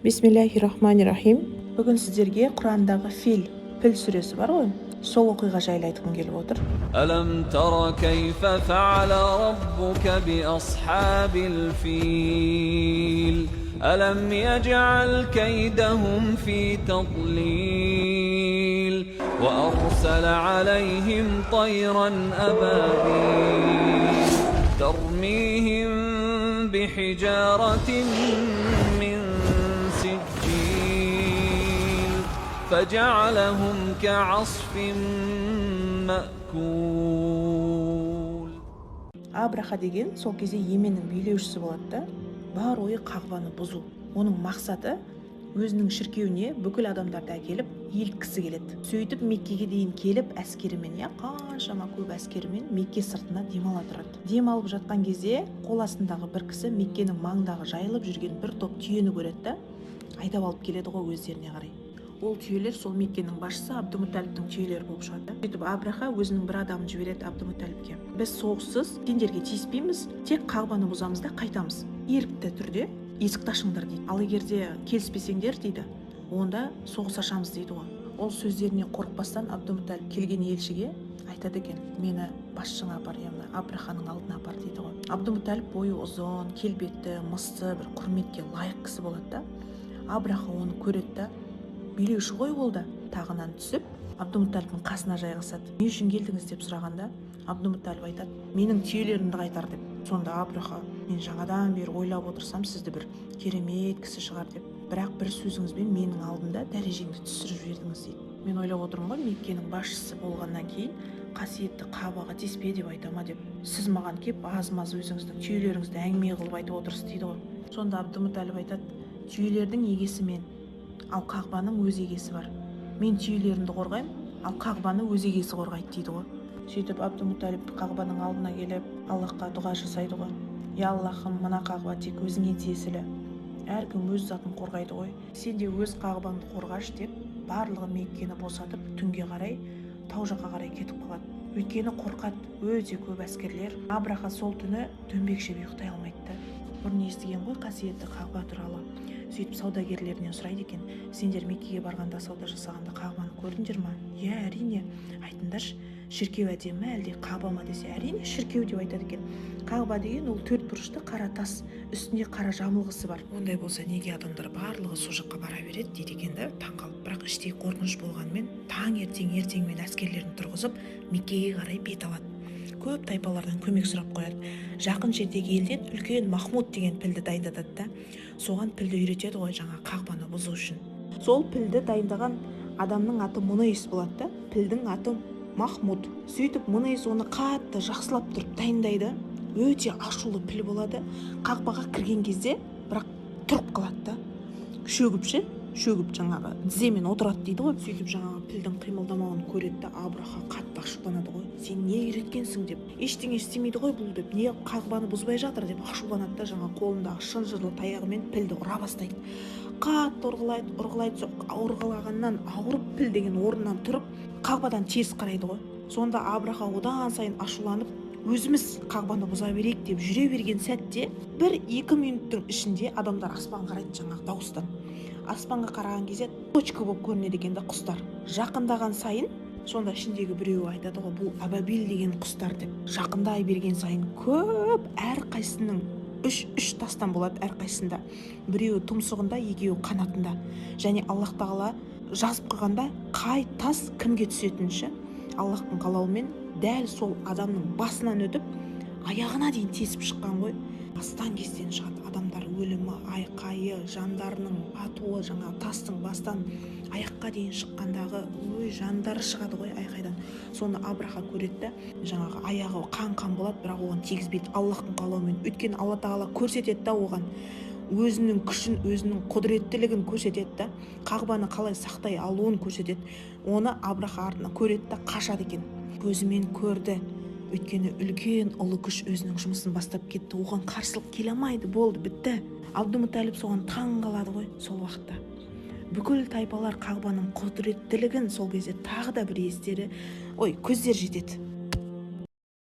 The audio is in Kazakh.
Бисмиллахир-рахманир-рахим. Бүгін сіздерге Құрандағы піл сүресі бар ғой, сол оқиға жайлы айтқым келіп отыр. ألم تر كيف فعل ربك بأصحاب الفيل ألم يجعل كيدهم في تضليل وأرسل عليهم طيرا أبابيل ترميهم بحجارة من سجيل فجعلهم كعصف مأكول. Абраха деген сол кезде Йеменнің билеушісі болады да, бар ойы қағбаны бұзу. Оның мақсаты өзінің шіркеуіне бүкіл адамдарды әкеліп елткісі келеді. Сөйтіп Меккеге дейін келіп әскерімен, қаншама көп әскерімен Мекке сыртына демала тұрады. Демалып жатқан кезде қол астындағы бір кісі Меккенің маңындағы жайылып жүрген бір топ түйені көреді да, айдап алып келеді ғой өздеріне қарай. Ол түйелер сол Меккенің басшысы Абдумутталиптің түйелері болып шығады. Сөйтіп Абраха өзінің бір адамын жібереді Абдумутталипке. Біз соғыссыз сендерге тиіспейміз, тек қағбаны бұзамыз да қайтамыз. Ерікті түрде есікті ашыңдар дейді. Ал егерде келіспесеңдер дейді, онда соғыс ашамыз дейді ғой. Ол сөздеріне қорықпастан Абдумутталип келген елшіге айтады екен: мені басшыңа апар, яғни Абраханың алдына апар дейді ғой. Абдумутталип бойы ұзын, келбетті, мысты, бір құрметке лайық кісі болады да. Абраха оны көреді да, билеуші ғой ол да, тағынан түсіп Абдумутталиптің қасына жайғасады. Не үшін келдіңіз деп сұрағанда, Абдумутталип айтады: менің түйелерімді қайтар деп. Сонда Абраха: мен жаңадан бері ойлап отырсам сізді бір керемет кісі шығар деп, бірақ бір сөзіңізбен менің алдымда дәрежеңді түсіріп жібердіңіз дейді. мен ойлап отырмын ғой, Меккенің басшысы болғаннан кейін қасиетті Қабаға тиіспе деп айтама деп, сіз маған кеп аз-маз өзіңіздің түйелеріңізді әңгіме қылып айтып отырсыз дейді ғой. Сонда Абдумутталип айтады: түйелердің егесі мен, ал Қағбаның өз егесі бар. Мен түйелерімді қорғаймын, ал Қағбаны өз егесі қорғайды дейді ғой. Сөйтіп Абдумутталип Қағбаның алдына келіп Аллахқа дұға жасайды ғой: я Аллахым, мына Қағба тек өзіңе тиесілі, әркім өз затын қорғайды ғой, сен де өз Қағбаңды қорғашы деп, барлығы Меккені босатып түнге қарай тау жаққа қарай кетіп қалады. Өйткені қорқады, өте көп әскерлер. Абраха сол түні дөңбекшіп ұйықтай алмайды. Бұрын естіген ғой қасиетті Қағба туралы. Сөйтіп саудагерлерінен сұрайды екен: сендер Меккеге барғанда сауда жасағанда Қағбаны көрдіңдер ме? Иә, әрине. Айтыңдаршы, шіркеу әдемі әлде Қағба ма десе, әрине шіркеу деп айтады екен. Қағба деген ол төрт бұрышты қара тас, үстінде қара жамылғысы бар. Ондай болса неге адамдар барлығы сол жаққа бара береді дейді екен да, таңқалып. Бірақ іштей қорқыныш болғанымен ертеңмен әскерлерін тұрғызып Меккеге қарай бет алады. Көп тайпалардан көмек сұрап қояды. Жақын жердегі елден үлкен Махмуд деген пілді дайындатады да, соған пілді үйретеді ғой жаңа Қағбаны бұзу үшін. Сол пілді дайындаған адамның аты Мұнайс болады да, пілдің аты Махмуд. Сөйтіп Мұнайс оны қатты жақсылап тұрып дайындайды. Өте ашулы піл болады. Қағбаға кірген кезде бірақ тұрып қалады да, шөгіп жаңағы тіземен отырады дейді ғой. Сөйтіп жаңағы пілдің қимылдамауын көреді де, Абраха қатты ашуланады ғой: сен не үйреткенсің деп, ештеңе істемейді ғой бұл деп, не Қағбаны бұзбай жатыр деп ашуланады да, жаңа қолындағы шынжырлы таяғымен пілді ұра бастайды. Қатты ұрғылайды, ұрғылағаннан ауырып піл деген орнынан тұрып Қағбадан теріс қарайды ғой. Сонда Абраха одан сайын ашуланып, өзіміз Қағбаны бұза берейік деп жүре берген сәтте 1-2 минуттың ішінде адамдар аспан қарайды жаңағы дауыстан. Аспанға қараған кезде точка болып көрінеді екен да құстар. Жақындаған сайын сонда ішіндегі біреуі айтады ғой: бұл абабил деген құстар деп. Жақындай берген сайын көп, әрқайсының үш тастан болады әрқайсында. Біреуі тұмсығында, екеуі қанатында. Және Аллах тағала жазып қойғанда қай тас кімге түсетінше Аллахтың қалауымен дәл сол адамның басынан өтіп аяғына дейін тесіп шыққан ғой. Астан-кестен шығады. Адамдар өлімі, айқайы, жандарының атуы, жаңа тастың бастан аяққа дейін шыққандағы жандары шығады ғой айқайдан. Соны Абраха көреді де, жаңағы аяғы қан болады, бірақ оған тигізбейді Аллахтың қалауымен. Өйткені Алла тағала көрсетеді да оған өзінің күшін, өзінің құдіреттілігін көрсетеді да, Қағбаны қалай сақтай алуын көрсетеді. Оны Абраха артына көреді де қашады екен. Көзімен көрді. Өйткені үлкен ұлы күш өзінің жұмысын бастап кетті, оған қарсылық келе алмайды, болды, бітті. Абдумутталип соған таң қалады ғой сол уақытта. Бүкіл тайпалар Қағбаның құдіреттілігін сол кезде тағы да бір көздер жетеді.